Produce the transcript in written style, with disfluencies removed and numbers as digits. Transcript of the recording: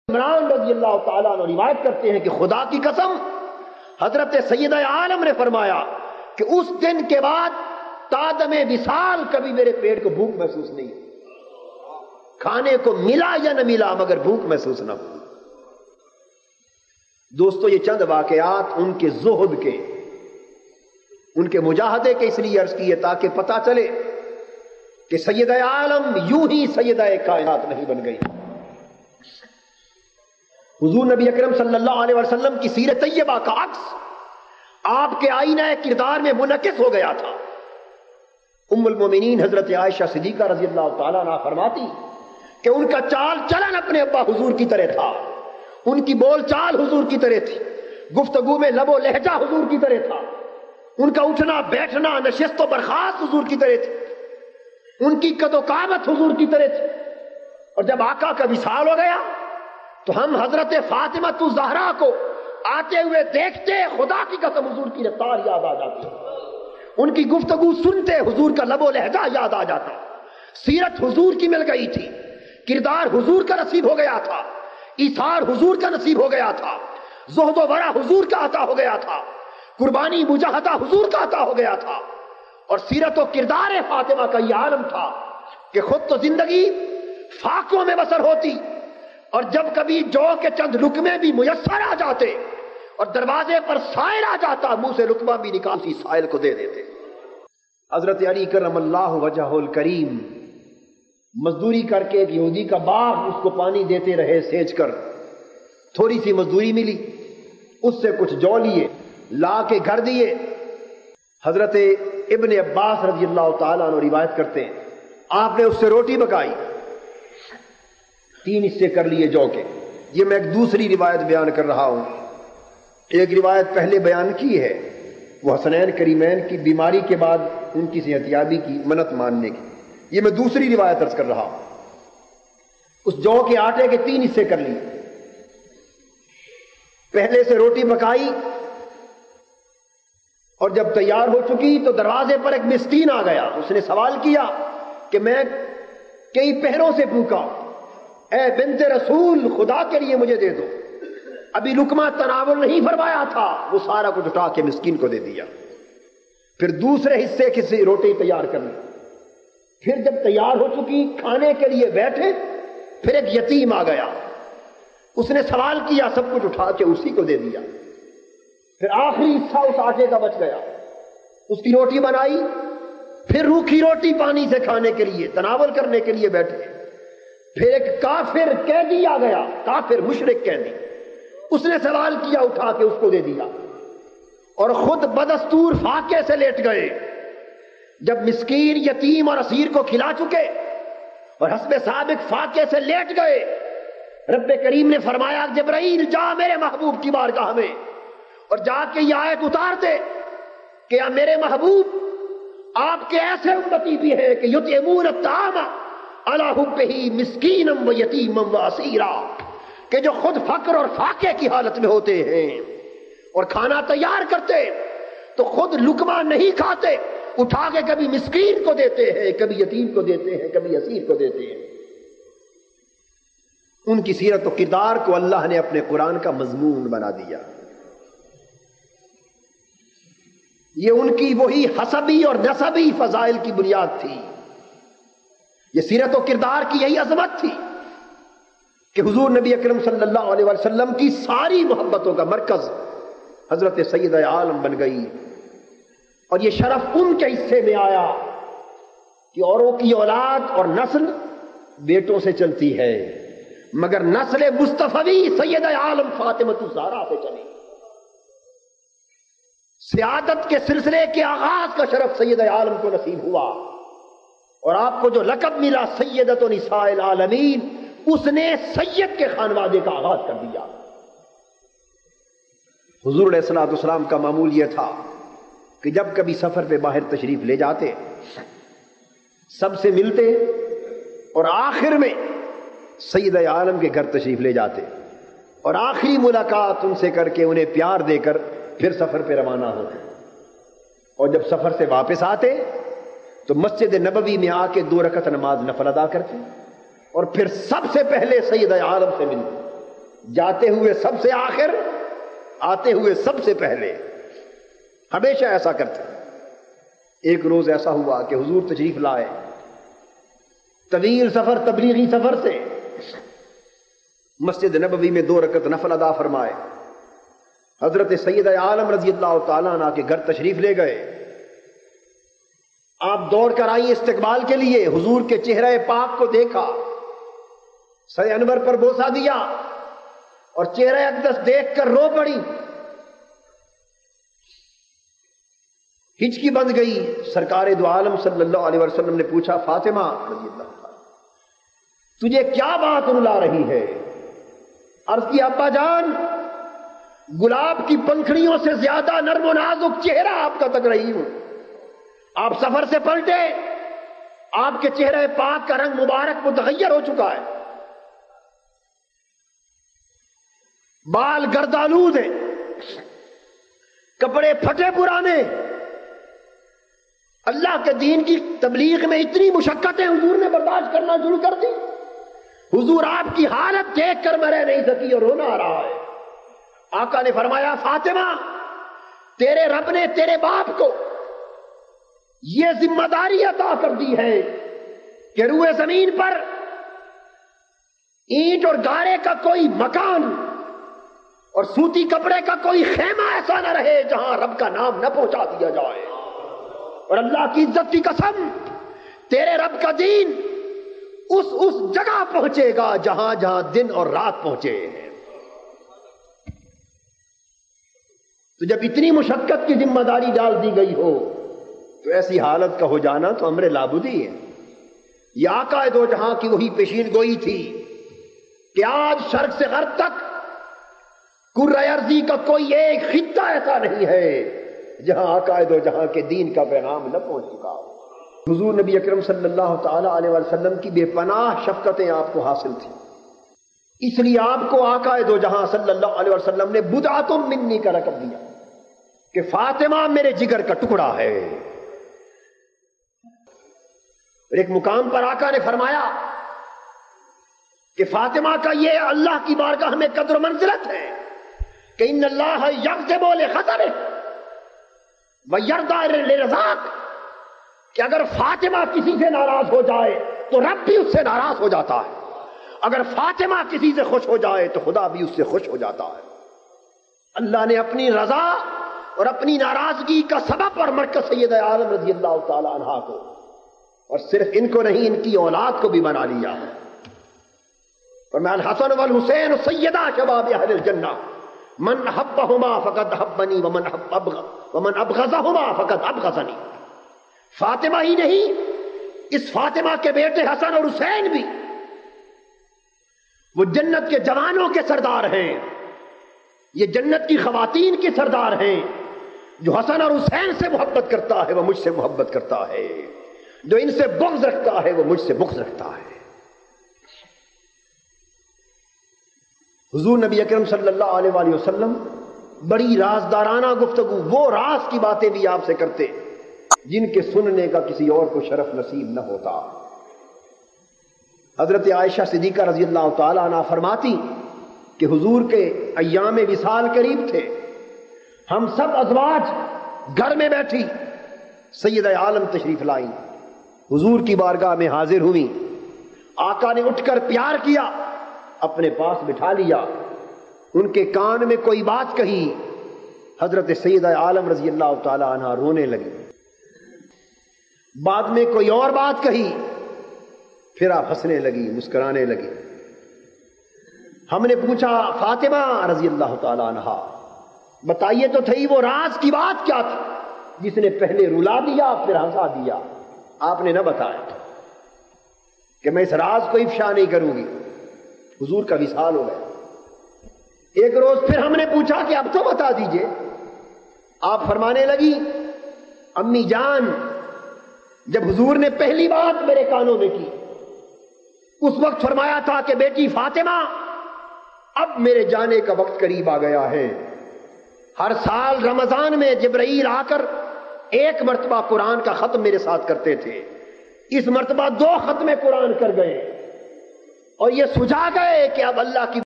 عمران رضی اللہ تعالیٰ عنہ روایت کرتے ہیں کہ خدا کی قسم حضرت سیدہ عالم نے فرمایا کہ اس دن کے بعد تادم وصال کبھی میرے پیٹ کو بھوک محسوس نہیں، کھانے کو ملا یا نہ ملا مگر بھوک محسوس نہ ہوئی۔ دوستو یہ چند واقعات ان کے زہد کے، ان کے مجاہدے کے اس لیے عرض کیے تاکہ پتہ چلے کہ سیدہ عالم یوں ہی سیدہ کائنات نہیں بن گئی۔ حضور نبی اکرم صلی اللہ علیہ وسلم کی سیرت طیبہ کا عکس آپ کے آئینہ کردار میں منعکس ہو گیا تھا۔ ام المومنین حضرت عائشہ صدیقہ رضی اللہ تعالیٰ عنہ فرماتی کہ ان کا چال چلن اپنے ابا حضور کی طرح تھا، ان کی بول چال حضور کی طرح تھی، گفتگو میں لب و لہجہ حضور کی طرح تھا، ان کا اٹھنا بیٹھنا نشست و برخاست حضور کی طرح تھی، ان کی قد و قامت حضور کی طرح تھی۔ اور جب آقا کا وصال ہو گیا تو ہم حضرت فاطمہ الزہرا کو آتے ہوئے دیکھتے خدا کی قسم حضور کی رفتار یاد آ جاتی، ان کی گفتگو سنتے حضور کا لب و لہجہ یاد آ جاتا، سیرت حضور کی مل گئی تھی، کردار حضور کا نصیب ہو گیا تھا، ایثار حضور کا نصیب ہو گیا تھا، زہد و ورع حضور کا عطا ہو گیا تھا، قربانی مجاہدہ حضور کا عطا ہو گیا تھا۔ اور سیرت و کردار فاطمہ کا یہ عالم تھا کہ خود تو زندگی فاقوں میں بسر ہوتی، اور جب کبھی جو کے چند لقمے بھی میسر آ جاتے اور دروازے پر سائل آ جاتا منہ سے لقمہ بھی نکالتی سائل کو دے دیتے۔ حضرت علی کرم اللہ وجہہ الکریم مزدوری کر کے ایک یہودی کا باغ اس کو پانی دیتے رہے سینچ کر، تھوڑی سی مزدوری ملی، اس سے کچھ جو لیے لا کے گھر دیے۔ حضرت ابن عباس رضی اللہ تعالیٰ عنہ روایت کرتے ہیں آپ نے اس سے روٹی پکائی، 3 حصے کر لیے جو کے۔ یہ میں ایک دوسری روایت بیان کر رہا ہوں، ایک روایت پہلے بیان کی ہے وہ حسنین کریمین کی بیماری کے بعد ان کی صحتیابی کی منت ماننے کی، یہ میں دوسری روایت عرض کر رہا ہوں۔ اس جو کے آٹے کے 3 حصے کر لیے، پہلے سے روٹی پکائی، اور جب تیار ہو چکی تو دروازے پر ایک مسکین آ گیا، اس نے سوال کیا کہ میں کئی پہروں سے بھوکا، اے بنت رسول خدا کے لیے مجھے دے دو۔ ابھی لقمہ تناول نہیں فرمایا تھا، وہ سارا کچھ اٹھا کے مسکین کو دے دیا۔ پھر دوسرے حصے کی روٹی تیار کر لی، پھر جب تیار ہو چکی کھانے کے لیے بیٹھے، پھر ایک یتیم آ گیا، اس نے سوال کیا، سب کچھ اٹھا کے اسی کو دے دیا۔ پھر آخری حصہ اس آٹے کا بچ گیا، اس کی روٹی بنائی، پھر روکھی روٹی پانی سے کھانے کے لیے تناول کرنے کے لیے بیٹھے۔ پھر ایک کافر قیدی آ گیا، کافر مشرک قیدی، اس نے سوال کیا، اٹھا کے اس کو دے دیا، اور خود بدستور فاقے سے لیٹ گئے۔ جب مسکین یتیم اور اسیر کو کھلا چکے اور حسب سابق فاقے سے لیٹ گئے، رب کریم نے فرمایا جبرائیل جا میرے محبوب کی بارگاہ میں اور جا کے یہ آیت اتار دے کہ یا میرے محبوب آپ کے ایسے امتی بھی ہیں کہ یطعمون الطعام علی حبہ مسکینا و یتیما و اسیرا، کہ جو خود فقر اور فاقے کی حالت میں ہوتے ہیں اور کھانا تیار کرتے تو خود لقمہ نہیں کھاتے، اٹھا کے کبھی مسکین کو دیتے ہیں، کبھی یتیم کو دیتے ہیں، کبھی اسیر کو دیتے ہیں۔ ان کی سیرت و کردار کو اللہ نے اپنے قرآن کا مضمون بنا دیا۔ یہ ان کی وہی حسبی اور نسبی فضائل کی بنیاد تھی، یہ سیرت و کردار کی یہی عظمت تھی کہ حضور نبی اکرم صلی اللہ علیہ وسلم کی ساری محبتوں کا مرکز حضرت سیدہ عالم بن گئی۔ اور یہ شرف ان کے حصے میں آیا کہ اوروں کی اولاد اور نسل بیٹوں سے چلتی ہے، مگر نسل مصطفی سیدہ عالم فاطمہ الزہرا سے چلی۔ سیادت کے سلسلے کے آغاز کا شرف سیدہ عالم کو نصیب ہوا، اور آپ کو جو لقب ملا سیدۃ نساء العالمین، اس نے سید کے خانوادے کا آغاز کر دیا۔ حضور علیہ الصلوۃ والسلام کا معمول یہ تھا کہ جب کبھی سفر پہ باہر تشریف لے جاتے، سب سے ملتے اور آخر میں سیدہ عالم کے گھر تشریف لے جاتے، اور آخری ملاقات ان سے کر کے انہیں پیار دے کر پھر سفر پہ روانہ ہوتے، اور جب سفر سے واپس آتے تو مسجد نبوی میں آ کے 2 رکعت نماز نفل ادا کرتے، اور پھر سب سے پہلے سیدہ عالم سے ملتے، جاتے ہوئے سب سے آخر، آتے ہوئے سب سے پہلے، ہمیشہ ایسا کرتے۔ ایک روز ایسا ہوا کہ حضور تشریف لائے، طویل سفر، تبلیغی سفر سے، مسجد نبوی میں 2 رکعت نفل ادا فرمائے، حضرت سید عالم رضی اللہ تعالیٰ عنہ کے گھر تشریف لے گئے۔ آپ دوڑ کر آئی استقبال کے لیے، حضور کے چہرے پاک کو دیکھا، سر انور پر بوسہ دیا اور چہرہ اقدس دیکھ کر رو پڑی، ہچکی بند گئی۔ سرکار دو عالم صلی اللہ علیہ وسلم نے پوچھا، فاطمہ رضی اللہ تعالیٰ تجھے کیا بات رلا رہی ہے؟ عرض کی، ابا جان، گلاب کی پنکھڑیوں سے زیادہ نرم و نازک چہرہ آپ کا تک رہی ہوں۔ آپ سفر سے پلٹے، آپ کے چہرے پاک کا رنگ مبارک متغیر ہو چکا ہے، بال گردآلود ہیں، کپڑے پھٹے پرانے۔ اللہ کے دین کی تبلیغ میں اتنی مشقتیں حضور نے برداشت کرنا شروع کر دی، حضور آپ کی حالت دیکھ کر میں رہ نہیں سکی اور رونا آ رہا ہے۔ آقا نے فرمایا، فاطمہ، تیرے رب نے تیرے باپ کو یہ ذمہ داری عطا کر دی ہے کہ روئے زمین پر اینٹ اور گارے کا کوئی مکان اور سوتی کپڑے کا کوئی خیمہ ایسا نہ رہے جہاں رب کا نام نہ پہنچا دیا جائے۔ اور اللہ کی عزت کی قسم، تیرے رب کا دین اس جگہ پہنچے گا جہاں جہاں دن اور رات پہنچے ہیں۔ تو جب اتنی مشقت کی ذمہ داری ڈال دی گئی ہو تو ایسی حالت کا ہو جانا تو امر لابودی ہے۔ یہ آقا دو جہاں کی وہی پیشین گوئی تھی کہ آج شرق سے غرب تک کرۂ ارضی کا کوئی ایک خطہ ایسا نہیں ہے جہاں آقا دو جہاں کے دین کا پیغام نہ پہنچ چکا ہو۔ حضور نبی اکرم صلی اللہ تعالی علیہ وسلم کی بے پناہ شفقتیں آپ کو حاصل تھی، اس لیے آپ کو آقا دو جہاں صلی اللہ علیہ وسلم نے بدعۃ منی کا لقب دیا کہ فاطمہ میرے جگر کا ٹکڑا ہے۔ اور ایک مقام پر آقا نے فرمایا کہ فاطمہ کا یہ اللہ کی بارگاہ میں قدر و منزلت ہے کہ ان اللہ یغضب لغضبہ ویرضی لرضاہ، کہ اگر فاطمہ کسی سے ناراض ہو جائے تو رب بھی اس سے ناراض ہو جاتا ہے، اگر فاطمہ کسی سے خوش ہو جائے تو خدا بھی اس سے خوش ہو جاتا ہے۔ اللہ نے اپنی رضا اور اپنی ناراضگی کا سبب اور مرکز سید عالم رضی اللہ تعالی عنہ کو، اور صرف ان کو نہیں، ان کی اولاد کو بھی بنا لیا۔ فرمایا الحسن والحسین سیدا شباب اہل الجنہ، من احبہما فقد احبنی ومن ابغضہما فقد ابغضنی۔ فاطمہ ہی نہیں، اس فاطمہ کے بیٹے حسن اور حسین بھی وہ جنت کے جوانوں کے سردار ہیں، یہ جنت کی خواتین کے سردار ہیں۔ جو حسن اور حسین سے محبت کرتا ہے وہ مجھ سے محبت کرتا ہے، جو ان سے بغض رکھتا ہے وہ مجھ سے بغض رکھتا ہے۔ حضور نبی اکرم صلی اللہ علیہ وآلہ وسلم بڑی رازدارانہ گفتگو، وہ راز کی باتیں بھی آپ سے کرتے جن کے سننے کا کسی اور کو شرف نصیب نہ ہوتا۔ حضرت عائشہ صدیقہ رضی اللہ تعالی عنہ فرماتی کہ حضور کے ایام وصال قریب تھے، ہم سب ازواج گھر میں بیٹھی، سید عالم تشریف لائیں، حضور کی بارگاہ میں حاضر ہوئی، آقا نے اٹھ کر پیار کیا، اپنے پاس بٹھا لیا، ان کے کان میں کوئی بات کہی، حضرت سید عالم رضی اللہ تعالی عنہ رونے لگی، بعد میں کوئی اور بات کہی، پھر آپ ہنسنے لگی، مسکرانے لگی۔ ہم نے پوچھا فاطمہ رضی اللہ تعالی عنہ بتائیے تو تھی وہ راز کی بات کیا تھی جس نے پہلے رلا دیا پھر ہنسا دیا؟ آپ نے نہ بتایا کہ میں اس راز کو افشا نہیں کروں گی۔ حضور کا وصال ہو گیا۔ ایک روز پھر ہم نے پوچھا کہ اب تو بتا دیجئے، آپ فرمانے لگی امی جان، جب حضور نے پہلی بات میرے کانوں میں کی اس وقت فرمایا تھا کہ بیٹی فاطمہ اب میرے جانے کا وقت قریب آ گیا ہے۔ ہر سال رمضان میں جبرائیل آ کر ایک مرتبہ قرآن کا ختم میرے ساتھ کرتے تھے، اس مرتبہ 2 ختم قرآن کر گئے اور یہ سجا گئے کہ اب اللہ کی